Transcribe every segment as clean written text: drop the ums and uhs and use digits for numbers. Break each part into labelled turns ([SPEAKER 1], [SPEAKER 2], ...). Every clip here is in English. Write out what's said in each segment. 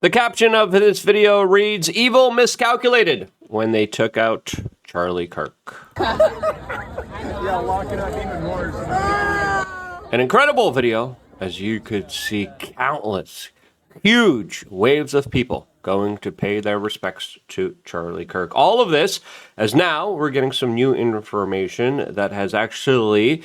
[SPEAKER 1] The caption of this video reads, "Evil miscalculated when they took out Charlie Kirk."
[SPEAKER 2] Yeah, locking up even more.
[SPEAKER 1] An incredible video, as you could see countless, huge waves of people going to pay their respects to Charlie Kirk. All of this, as now we're getting some new information that has actually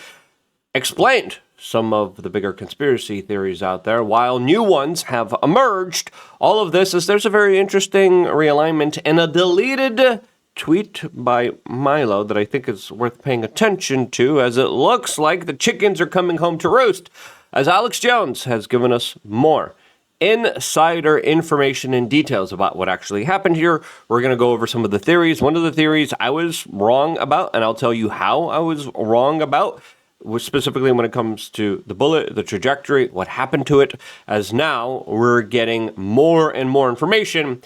[SPEAKER 1] explained some of the bigger conspiracy theories out there, while new ones have emerged. All of this is there's a very interesting realignment and a deleted tweet by Milo that I think is worth paying attention to, as it looks like the chickens are coming home to roost, as Alex Jones has given us more insider information and details about what actually happened here. We're going to go over some of the theories. One of the theories I was wrong about, and I'll tell you how I was wrong about, specifically when it comes to the bullet, the trajectory, what happened to it, as now we're getting more and more information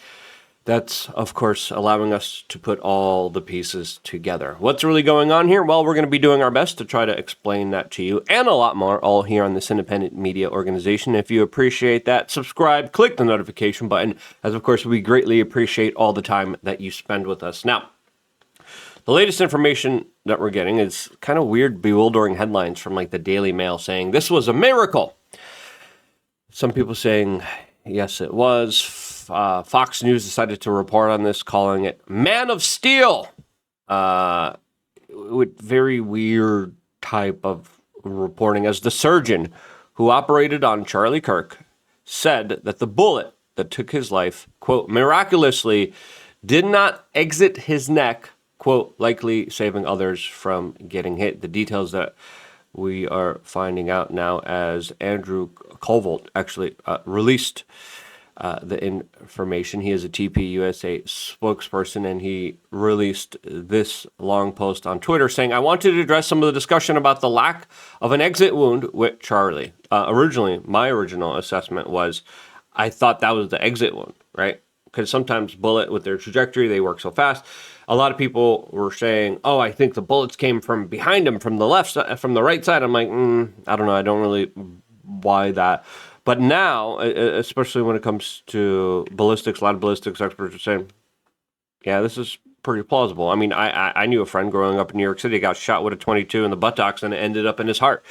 [SPEAKER 1] that's, of course, allowing us to put all the pieces together. What's really going on here? Well, we're going to be doing our best to try to explain that to you and a lot more, all here on this independent media organization. If you appreciate that, subscribe, click the notification button, as, of course, we greatly appreciate all the time that you spend with us. Now, the latest information that we're getting is kind of weird, bewildering headlines from like the Daily Mail saying this was a miracle. Some people saying, yes, it was. Fox News decided to report on this, calling it Man of Steel. With very weird type of reporting, as the surgeon who operated on Charlie Kirk said that the bullet that took his life, quote, miraculously did not exit his neck, quote, likely saving others from getting hit. The details that we are finding out now, as Andrew Kovolt actually released the information. He is a TP USA spokesperson, and he released this long post on Twitter saying, "I wanted to address some of the discussion about the lack of an exit wound with Charlie. Originally, my original assessment was I thought that was the exit wound, right? Because sometimes bullet with their trajectory, they work so fast. A lot of people were saying, oh, I think the bullets came from behind him, from the left side, from the right side. I'm like, I don't know. I don't really buy that. But now, especially when it comes to ballistics, a lot of ballistics experts are saying, yeah, this is pretty plausible. I mean, I knew a friend growing up in New York City, got shot with a .22 in the buttocks, and it ended up in his heart.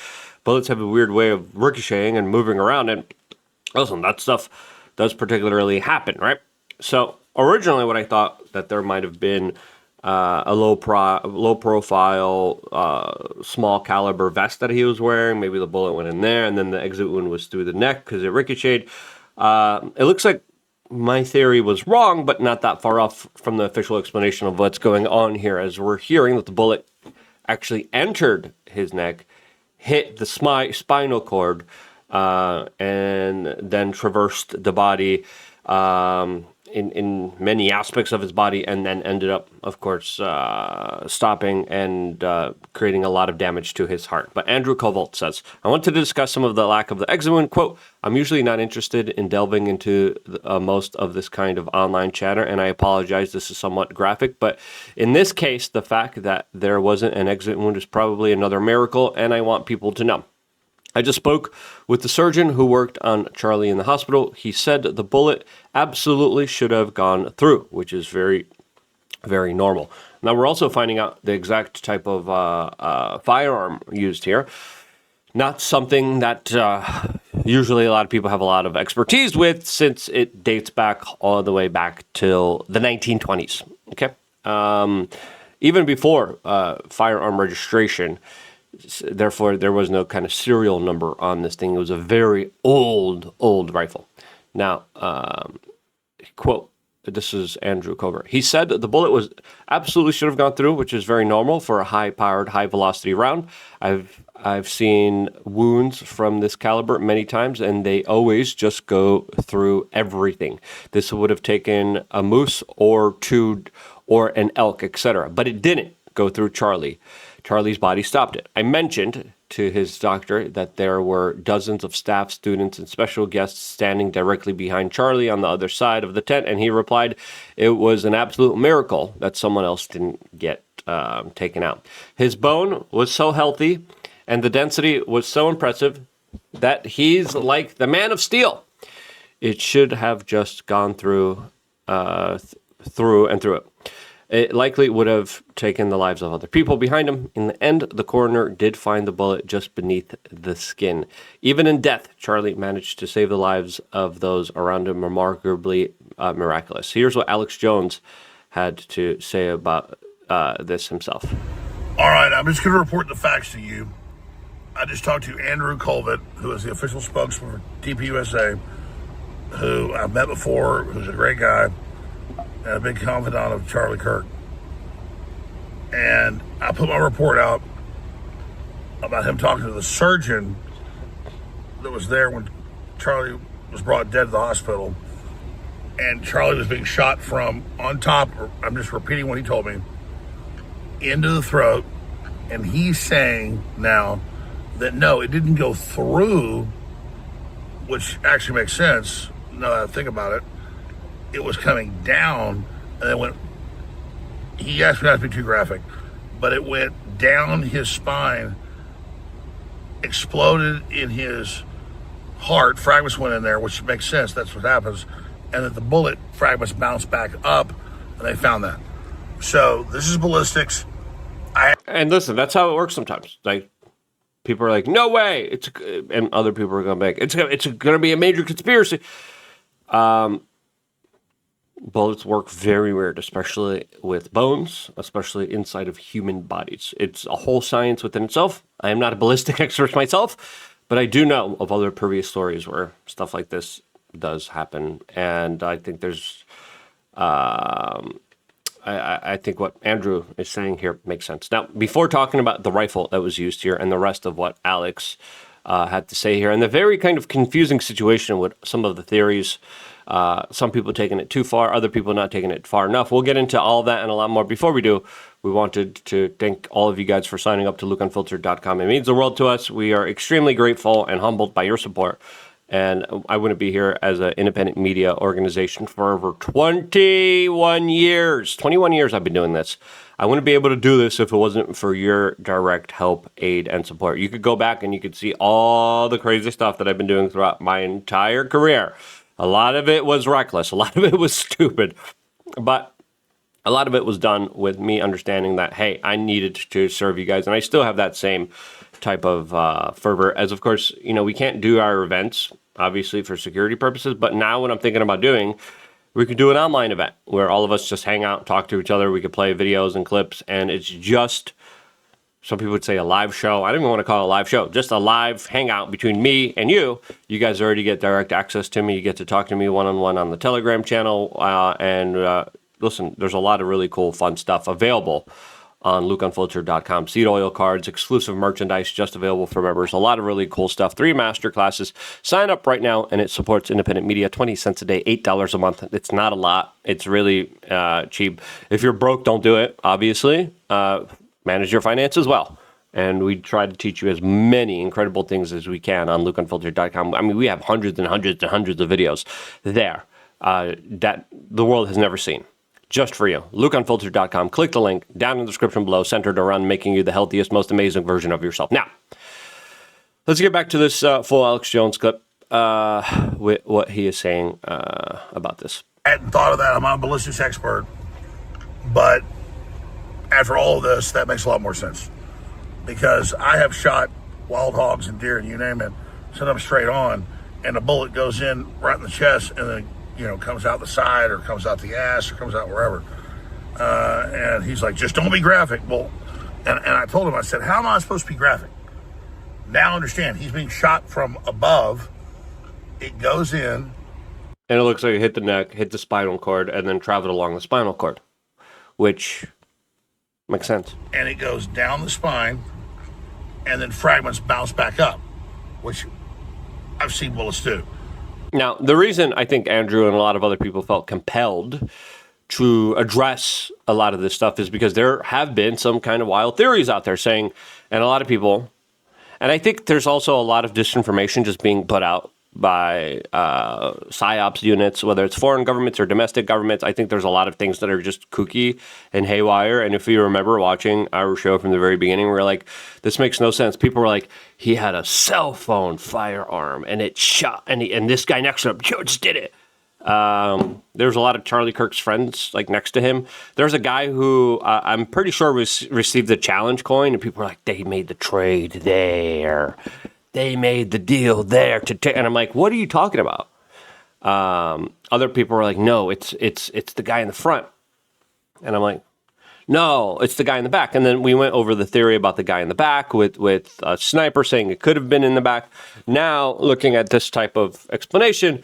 [SPEAKER 1] Bullets have a weird way of ricocheting and moving around, and listen, that stuff does particularly happen, right? So originally what I thought that there might have been a low profile, small caliber vest that he was wearing. Maybe the bullet went in there, and then the exit wound was through the neck because it ricocheted. It looks like my theory was wrong, but not that far off from the official explanation of what's going on here, as we're hearing that the bullet actually entered his neck, hit the spinal cord, and then traversed the body in many aspects of his body, and then ended up, of course, stopping and creating a lot of damage to his heart. But Andrew Kovolt says, I wanted to discuss some of the lack of the exit wound. Quote, I'm usually not interested in delving into most of this kind of online chatter, and I apologize, this is somewhat graphic, but in this case, the fact that there wasn't an exit wound is probably another miracle, and I want people to know. I just spoke with the surgeon who worked on Charlie in the hospital. He said the bullet absolutely should have gone through, which is very, very normal. Now, we're also finding out the exact type of firearm used here. Not something that usually a lot of people have a lot of expertise with, since it dates back all the way back till the 1920s. Okay, even before firearm registration. Therefore, there was no kind of serial number on this thing. It was a very old rifle. Now, quote, this is Andrew Kovolt. He said that the bullet was absolutely should have gone through, which is very normal for a high-powered, high-velocity round. I've seen wounds from this caliber many times, and they always just go through everything. This would have taken a moose or two or an elk, etc., but it didn't go through Charlie. Charlie's body stopped it. I mentioned to his doctor that there were dozens of staff, students, and special guests standing directly behind Charlie on the other side of the tent, and he replied it was an absolute miracle that someone else didn't get taken out. His bone was so healthy, and the density was so impressive that he's like the Man of Steel. It should have just gone through it. It likely would have taken the lives of other people behind him. In the end, the coroner did find the bullet just beneath the skin. Even in death, Charlie managed to save the lives of those around him, remarkably miraculous. Here's what Alex Jones had to say about this himself.
[SPEAKER 3] All right, I'm just going to report the facts to you. I just talked to Andrew Colvett, who is the official spokesman for TPUSA, who I've met before, who's a great guy, and a big confidant of Charlie Kirk. And I put my report out about him talking to the surgeon that was there when Charlie was brought dead to the hospital. And Charlie was being shot from on top, I'm just repeating what he told me, into the throat. And he's saying now that no, it didn't go through, which actually makes sense now that I think about it. It was coming down, and then he asked me not to be too graphic, but it went down his spine, exploded in his heart, fragments went in there, which makes sense, that's what happens, and that the bullet fragments bounced back up, and they found that. So this is ballistics.
[SPEAKER 1] And listen, that's how it works sometimes. Like, people are like, no way, and other people are going to make, it's going to be a major conspiracy. Bullets work very weird, especially with bones, especially inside of human bodies. It's a whole science within itself. I am not a ballistic expert myself, but I do know of other previous stories where stuff like this does happen. And I think there's, I think what Andrew is saying here makes sense. Now, before talking about the rifle that was used here and the rest of what Alex had to say here, and the very kind of confusing situation with some of the theories, some people taking it too far, other people not taking it far enough. We'll get into all of that and a lot more. Before we do, we wanted to thank all of you guys for signing up to LukeUnfiltered.com. It means the world to us. We are extremely grateful and humbled by your support. And I wouldn't be here as an independent media organization for over 21 years. 21 years I've been doing this. I wouldn't be able to do this if it wasn't for your direct help, aid, and support. You could go back and you could see all the crazy stuff that I've been doing throughout my entire career. A lot of it was reckless. A lot of it was stupid. But a lot of it was done with me understanding that, hey, I needed to serve you guys. And I still have that same type of fervor. As, of course, we can't do our events, obviously, for security purposes. But now what I'm thinking about doing, we could do an online event where all of us just hang out, talk to each other. We could play videos and clips. And it's just, some people would say a live show. I don't even want to call it a live show. Just a live hangout between me and you. You guys already get direct access to me. You get to talk to me one-on-one on the Telegram channel. Listen, there's a lot of really cool, fun stuff available on LukeUnfiltered.com. Seed oil cards, exclusive merchandise just available for members. A lot of really cool stuff. 3 master classes. Sign up right now, and it supports independent media. 20 cents a day, $8 a month. It's not a lot. It's really cheap. If you're broke, don't do it, obviously. Manage your finances well. And we try to teach you as many incredible things as we can on LukeUnfiltered.com. I mean, we have hundreds and hundreds and hundreds of videos there that the world has never seen. Just for you. LukeUnfiltered.com. Click the link down in the description below, centered around making you the healthiest, most amazing version of yourself. Now, let's get back to this full Alex Jones clip with what he is saying about this.
[SPEAKER 3] I hadn't thought of that. I'm not a ballistics expert. But after all of this, that makes a lot more sense. Because I have shot wild hogs and deer and you name it, sent them straight on, and a bullet goes in right in the chest and then comes out the side or comes out the ass or comes out wherever. And he's like, just don't be graphic. Well, and I told him, I said, how am I supposed to be graphic? Now understand, he's being shot from above. It goes in.
[SPEAKER 1] And it looks like it hit the neck, hit the spinal cord, and then traveled along the spinal cord, which makes sense.
[SPEAKER 3] And it goes down the spine, and then fragments bounce back up, which I've seen bullets do.
[SPEAKER 1] Now, the reason I think Andrew and a lot of other people felt compelled to address a lot of this stuff is because there have been some kind of wild theories out there saying, and a lot of people, and I think there's also a lot of disinformation just being put out psyops units, whether it's foreign governments or domestic governments. I think there's a lot of things that are just kooky and haywire. And if you remember watching our show from the very beginning, we were like, this makes no sense. People were like, he had a cell phone firearm and it shot, and this guy next to him just did it. There's a lot of Charlie Kirk's friends like next to him. There's a guy who I'm pretty sure received the challenge coin, and people were like, they made the trade there. They made the deal there to take, and I'm like, what are you talking about? Other people were like, no, it's the guy in the front, and I'm like, no, it's the guy in the back. And then we went over the theory about the guy in the back with a sniper saying it could have been in the back. Now looking at this type of explanation,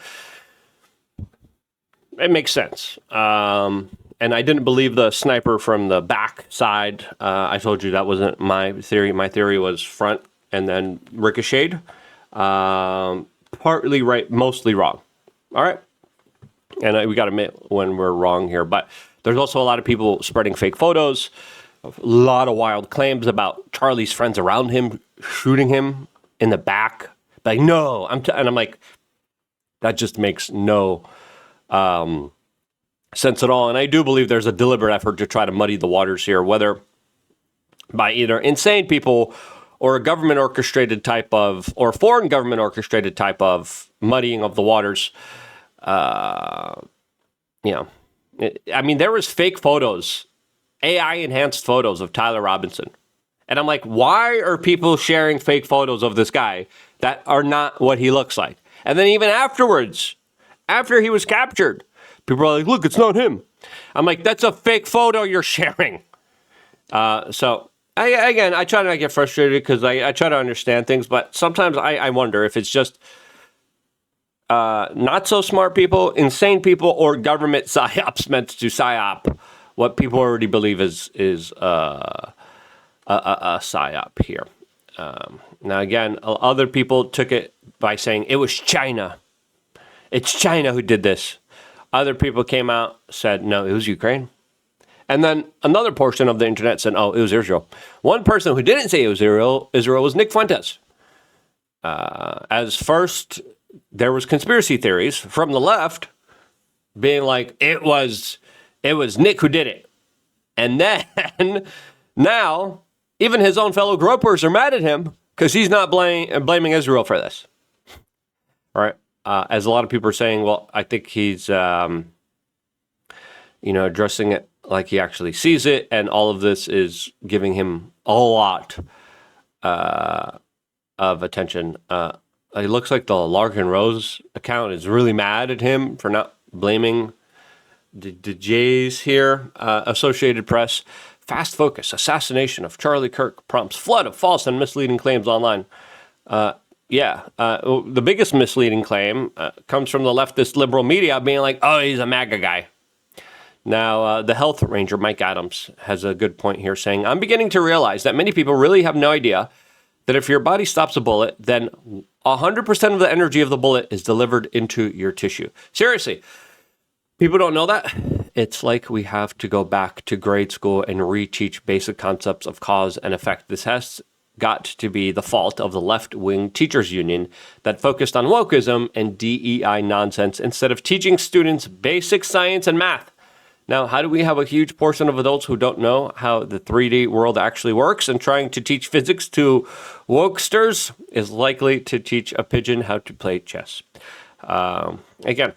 [SPEAKER 1] it makes sense. And I didn't believe the sniper from the back side. I told you that wasn't my theory. My theory was front and then ricocheted. Partly right, mostly wrong. All right. And we got to admit when we're wrong here. But there's also a lot of people spreading fake photos, a lot of wild claims about Charlie's friends around him shooting him in the back. Like, no, and I'm like, that just makes no sense at all. And I do believe there's a deliberate effort to try to muddy the waters here, whether by either insane people or a government orchestrated type of, or foreign government orchestrated type of muddying of the waters. I mean, there was fake photos, AI enhanced photos of Tyler Robinson. And I'm like, why are people sharing fake photos of this guy that are not what he looks like? And then even afterwards, after he was captured, people are like, look, it's not him. I'm like, that's a fake photo you're sharing. So I try not to get frustrated because I try to understand things, but sometimes I wonder if it's just not so smart people, insane people, or government psyops meant to psyop what people already believe is a psyop here. Now, again, other people took it by saying it was China. It's China who did this. Other people came out, said, no, it was Ukraine. And then another portion of the internet said, oh, it was Israel. One person who didn't say it was Israel was Nick Fuentes. As first, there was conspiracy theories from the left being like, it was Nick who did it. And then now, even his own fellow gropers are mad at him because he's not blaming Israel for this. All right. As a lot of people are saying, well, I think he's, addressing it like he actually sees it. And all of this is giving him a lot of attention. It looks like the Larkin Rose account is really mad at him for not blaming the Jays here. Associated Press, fast focus, assassination of Charlie Kirk prompts flood of false and misleading claims online. The biggest misleading claim comes from the leftist liberal media being like, oh, he's a MAGA guy. Now, the health ranger, Mike Adams, has a good point here saying, I'm beginning to realize that many people really have no idea that if your body stops a bullet, then 100% of the energy of the bullet is delivered into your tissue. Seriously, people don't know that. It's like we have to go back to grade school and reteach basic concepts of cause and effect. This has got to be the fault of the left-wing teachers union that focused on wokeism and DEI nonsense instead of teaching students basic science and math. Now, how do we have a huge portion of adults who don't know how the 3D world actually works, and trying to teach physics to wokesters is likely to teach a pigeon how to play chess? Again,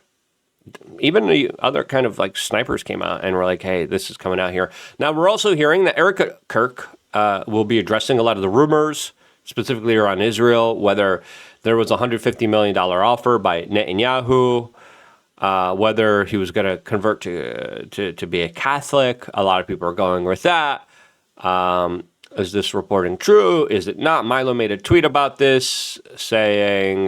[SPEAKER 1] even the other kind of like snipers came out and were like, hey, this is coming out here. Now, we're also hearing that Erica Kirk will be addressing a lot of the rumors, specifically around Israel, whether there was a $150 million offer by Netanyahu, whether he was going to convert to be a Catholic. A lot of people are going with that. Is this reporting true? Is it not? Milo made a tweet about this saying,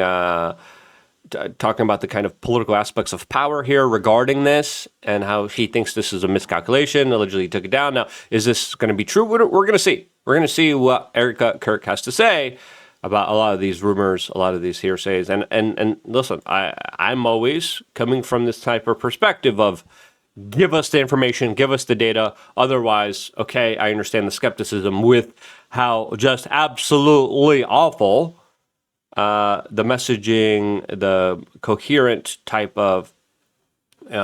[SPEAKER 1] talking about the kind of political aspects of power here regarding this and how he thinks this is a miscalculation. Allegedly he took it down. Now, is this going to be true? We're going to see. We're going to see what Erica Kirk has to say about a lot of these rumors, a lot of these hearsays. And listen, I'm always coming from this type of perspective of give us the information, give us the data. Otherwise, okay, I understand the skepticism with how just absolutely awful the messaging, the coherent type of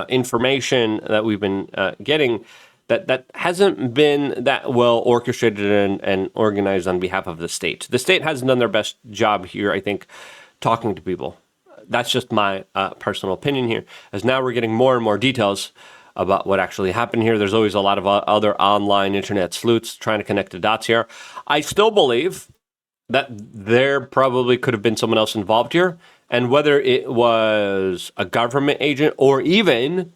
[SPEAKER 1] information that we've been getting, that hasn't been that well orchestrated and organized on behalf of the state. The state hasn't done their best job here, I think, talking to people. That's just my personal opinion here, as now we're getting more and more details about what actually happened here. There's always a lot of other online internet sleuths trying to connect the dots here. I still believe that there probably could have been someone else involved here, and whether it was a government agent or even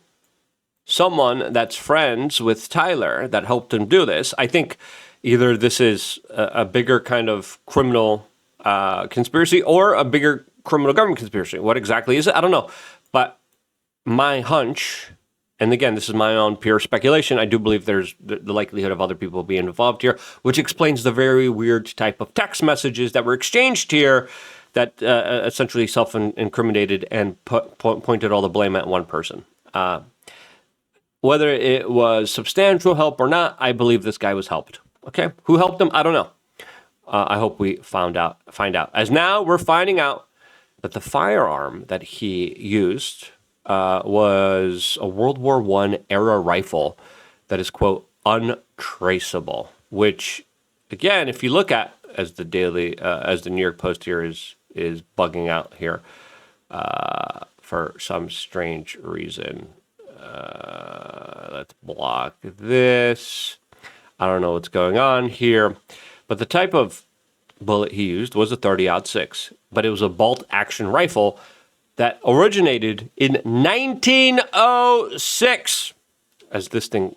[SPEAKER 1] someone that's friends with Tyler that helped him do this, I think either this is a bigger kind of criminal conspiracy or a bigger criminal government conspiracy. What exactly is it? I don't know. But my hunch, and again, this is my own pure speculation, I do believe there's the likelihood of other people being involved here, which explains the very weird type of text messages that were exchanged here that essentially self-incriminated and pointed all the blame at one person. Whether it was substantial help or not, I believe this guy was helped. Okay, who helped him? I don't know. I hope we find out. As now we're finding out that the firearm that he used was a World War I era rifle that is, quote, untraceable. Which, again, if you look at as the New York Post here is bugging out here for some strange reason. Let's block this. I don't know what's going on here, but the type of bullet he used was a 30-06, but it was a bolt-action rifle that originated in 1906. As this thing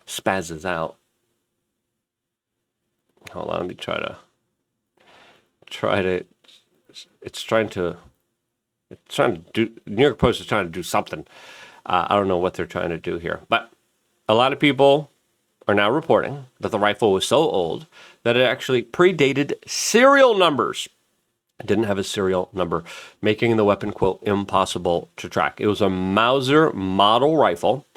[SPEAKER 1] spazzes out. Hold on, let me try to. It's trying to do. New York Post is trying to do something. I don't know what they're trying to do here, but a lot of people are now reporting that the rifle was so old that it actually predated serial numbers. It didn't have a serial number, making the weapon, quote, impossible to track. It was a Mauser model rifle,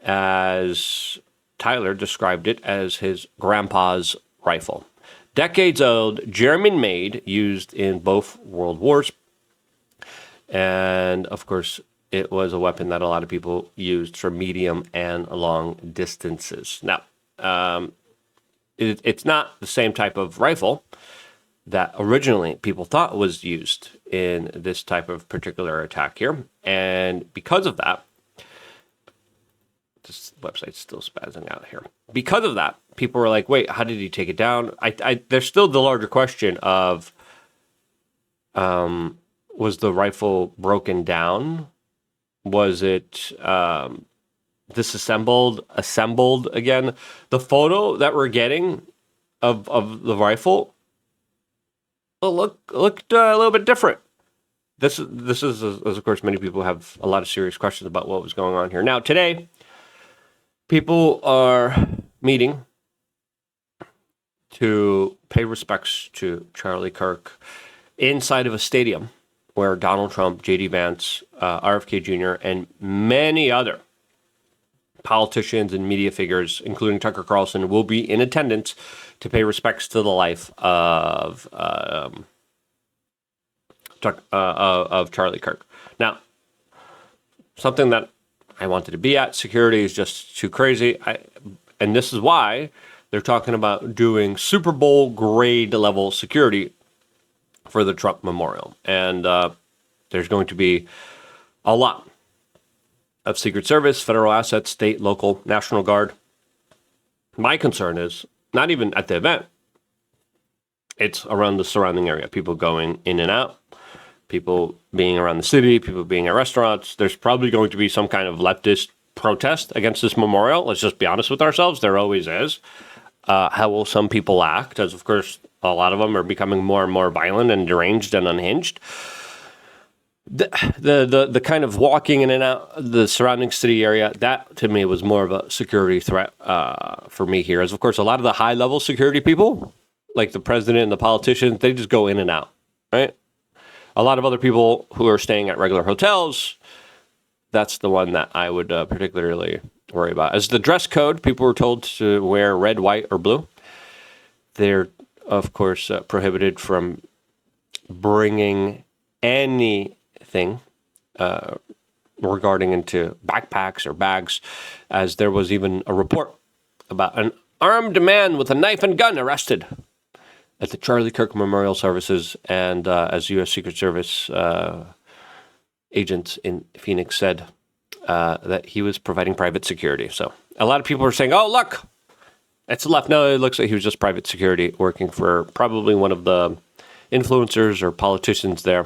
[SPEAKER 1] as Tyler described it as his grandpa's rifle. Decades old, German-made, used in both world wars. And, of course, it was a weapon that a lot of people used for medium and long distances. Now, it's not the same type of rifle that originally people thought was used in this type of particular attack here. And because of that, this website's still spazzing out here. Because of that, people were like, wait, how did he take it down? There's still the larger question of, was the rifle broken down? Was it disassembled, assembled again? The photo that we're getting of the rifle looked a little bit different. This is, of course, many people have a lot of serious questions about what was going on here. Now, today, people are meeting to pay respects to Charlie Kirk inside of a stadium where Donald Trump, J.D. Vance, RFK Jr., and many other politicians and media figures, including Tucker Carlson, will be in attendance to pay respects to the life of Charlie Kirk. Now, something that I wanted to be at, security is just too crazy. And this is why they're talking about doing Super Bowl grade level security for the Trump Memorial. And there's going to be a lot of Secret Service, federal assets, state, local, National Guard. My concern is not even at the event. It's around the surrounding area. People going in and out, people being around the city, people being at restaurants. There's probably going to be some kind of leftist protest against this memorial. Let's just be honest with ourselves. There always is. How will some people act? As, of course, a lot of them are becoming more and more violent and deranged and unhinged. The kind of walking in and out the surrounding city area, that to me was more of a security threat for me here. As, of course, a lot of the high-level security people, like the president and the politicians, they just go in and out, right? A lot of other people who are staying at regular hotels, that's the one that I would particularly worry about. As the dress code, people were told to wear red, white, or blue. They're, of course, prohibited from bringing anything regarding into backpacks or bags, as there was even a report about an armed man with a knife and gun arrested at the Charlie Kirk Memorial Services, and as U.S. Secret Service agents in Phoenix said, that he was providing private security. So a lot of people are saying, oh, look, it's left. No, it looks like he was just private security working for probably one of the influencers or politicians there.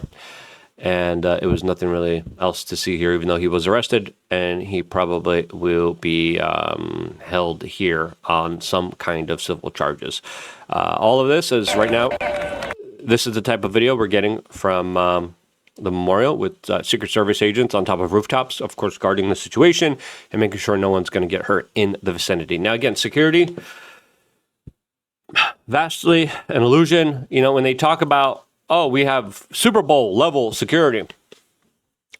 [SPEAKER 1] And it was nothing really else to see here, even though he was arrested, and he probably will be held here on some kind of civil charges. All of this is right now, this is the type of video we're getting from the memorial with Secret Service agents on top of rooftops, of course, guarding the situation and making sure no one's going to get hurt in the vicinity. Now, again, security, vastly an illusion. You know, when they talk about, oh, we have Super Bowl level security.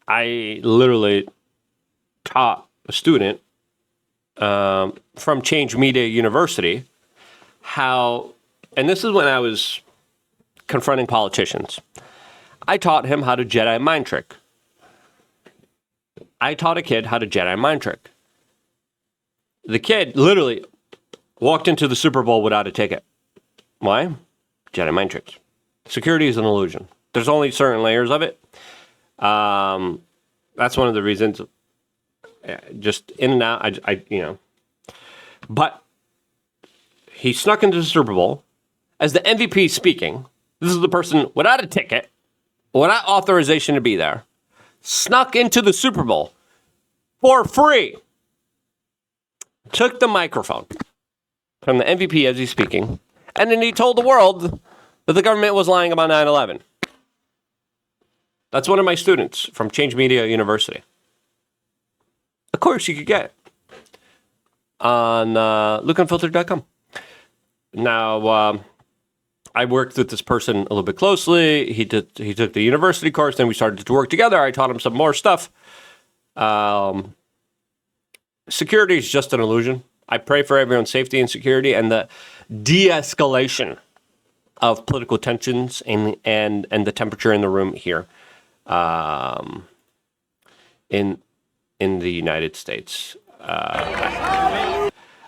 [SPEAKER 1] I literally taught a student from Change Media University how, and this is when I was confronting politicians, I taught him how to Jedi mind trick. I taught a kid how to Jedi mind trick. The kid literally walked into the Super Bowl without a ticket. Why? Jedi mind tricks. Security is an illusion. There's only certain layers of it. That's one of the reasons. Just in and out, But he snuck into the Super Bowl as the MVP speaking. This is the person without a ticket, without authorization to be there, snuck into the Super Bowl for free. Took the microphone from the MVP as he's speaking, and then he told the world that the government was lying about 9/11. That's one of my students from Change Media University. Of course, you could get it on lukeunfiltered.com. Now, I worked with this person a little bit closely. He took the university course, then we started to work together. I taught him some more stuff. Security is just an illusion. I pray for everyone's safety and security and the de-escalation of political tensions and the temperature in the room here in the United States.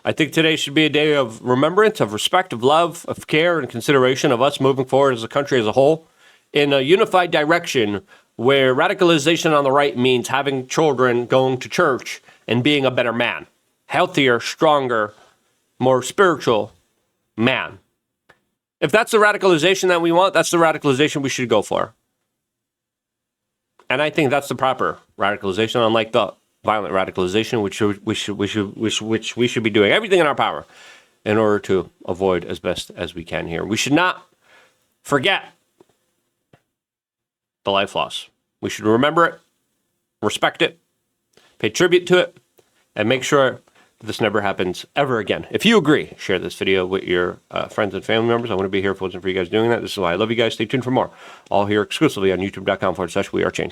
[SPEAKER 1] I think today should be a day of remembrance, of respect, of love, of care, and consideration of us moving forward as a country as a whole in a unified direction where radicalization on the right means having children going to church and being a better man, healthier, stronger, more spiritual man. If that's the radicalization that we want, that's the radicalization we should go for. And I think that's the proper radicalization, unlike the violent radicalization, which we should be doing everything in our power in order to avoid as best as we can here. We should not forget the life loss. We should remember it, respect it, pay tribute to it, and make sure this never happens ever again. If you agree, share this video with your friends and family members. I want to be here for you guys doing that. This is why I love you guys. Stay tuned for more. All here exclusively on youtube.com/wearechange.